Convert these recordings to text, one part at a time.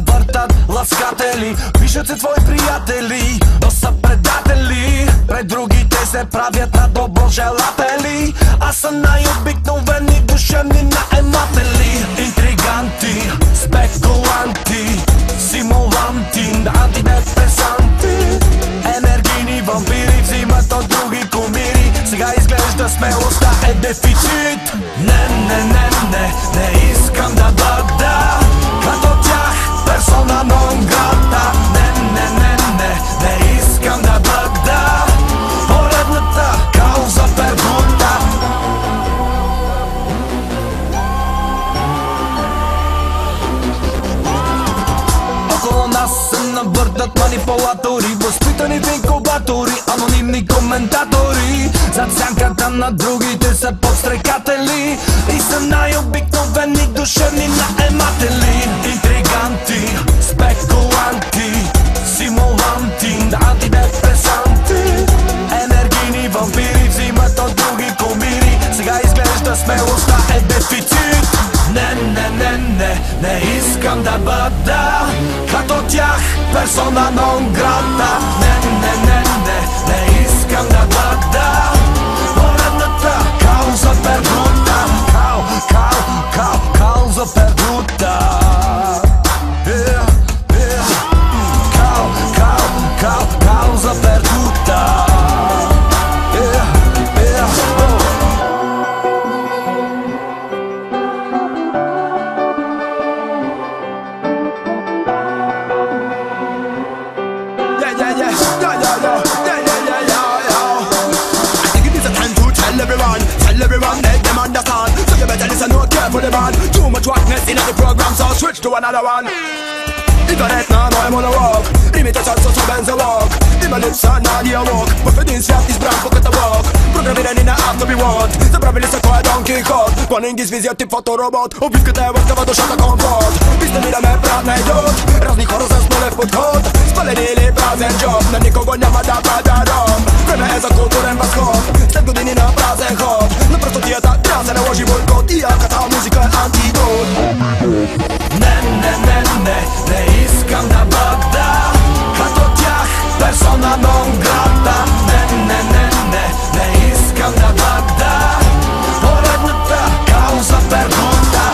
навъртат ласкатели, пишат се твои приятели, но са предатели. Пред другите се правят на доброжелатели, а са най-обикновени душевни наематели. Интриганти, спекуланти, симуланти, антидепресанти, енергийни вампири взимат от други кумири. Сега изглежда смелостта е дефицит. Не искам да бъда като тях, персона нон грата. Не искам да бъда поредната кауза пердута. Около нас се навъртат манипулатори, възпитани в инкубатори, анонимни коментатори. Зад сянката на другите са подстрекатели и са най-обикновени душевни наематели. Интриганти, спекуланти, симуланти, антидепресанти, енергийни вампири взимат от други кумири. Сега изглежда смелостта е дефицит. Не искам да бъда като тях, персона нон грата. Не искам да бъда поредната кауза пердута. Кауза пердута. Кауза пердута. Everyone make them understand. So you better listen no carefully man. Too much whackness in the program, so switch to another one. Internet now I'm on a walk. Limitation so benz a walk. In my lips are not the walk. But for this rap is brand pocket a walk. Programming in a app to be want. The problem is a quiet donkey caught. Running is визия тип фоторобот. Обвивката е вътка душата комфорт. Пистолираме брат найдут. Разни хора с нулев подход. Спалени или празен джоб. На никого няма да подаром. Време е за културен възход. След години на празен ход. На простотията трябва да се наложи бойкот. И яката музика е антидот. Не искам да бъда като тях, персона нон грата. Не искам да бъда поредната кауза пердута.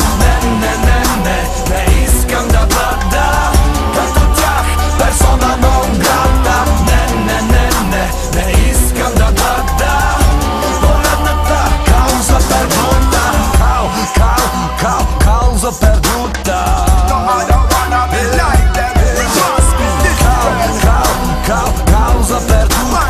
Не искам да бъда като тях, персона нон грата. Не искам да бъда поредната кауза пердута. Кауза пердута. Causa perduta.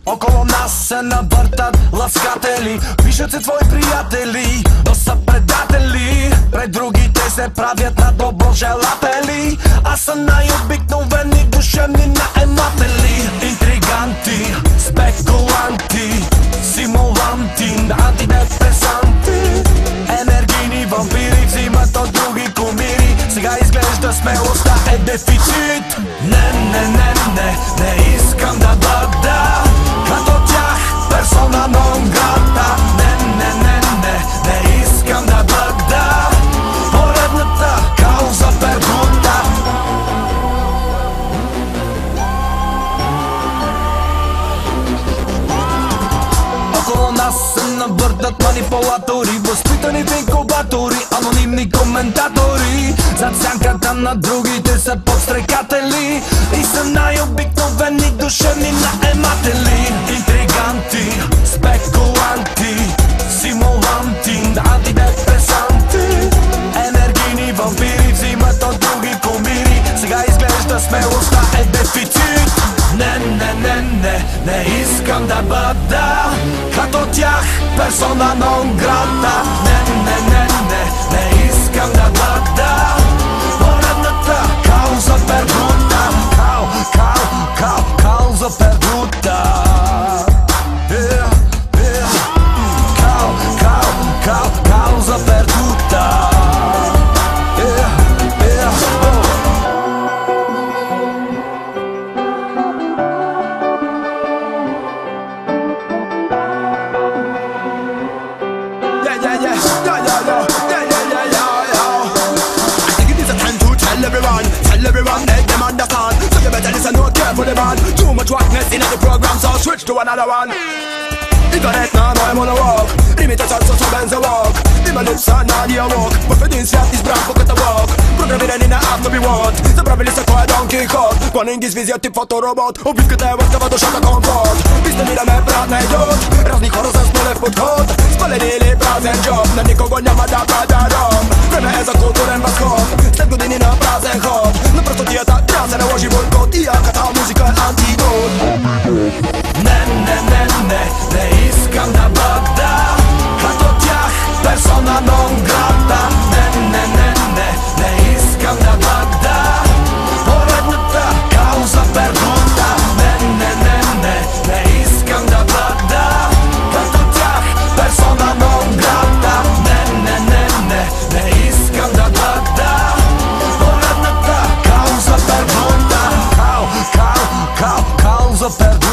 Около нас се навъртат ласкатели, пишат се твои приятели, но са предатели. Пред другите се правят на доброжелатели, а са най-обикновени душевни наематели. Интриганти, спекуланти, симуланти, антидепресанти, енергийни вампири взимат от други кумири. Сега изглежда смелостта е дефицит. Не искам да бъда като тях, персона нон грата. Не искам да бъда поредната кауза пердута. Около нас се навъртат манипулатори, възпитани в инкубатори, анонимни коментатори. Зад сянката на другите са подстрекатели и са най-обикновени душевни наематели. Интриганти, спекуланти, симуланти, антидепресанти, енергийни tях persona non grata. Не искам да бъда поредната кауза пердута. Кауза пердута. Causa perduta. Tell everyone, make them understand. So you better listen no carefully, man. Too much rockness in the program, so switch to another one. Internet na moje monolog. Imitacja co będzie walk. Ima lipsa na dialog. Bo pewien świat i zbrak po katalog. Programirani na app to be want. Zabrawili se twoje Don Quixote. Planning is wizja typ fotorobot. Obwitkę te łaskawa do szata komfort. Piste mi damy brat na idiot. Raz nich horror zespole w podchod. Spalili prazen job. Na nikogo nie ma data darom. Wiemy za kulturę was chod. Step godziny na prazen chod. No prosto dieta, trasa nałoży bojkot. I jaka ta muzyka antidot. Не искам да бъда като тях persona non grata. Не искам да бъда поредната кауза пердута. Не искам да бъда като тях persona non grata. Не искам да бъда поредната кауза пердута. Кауза пердута.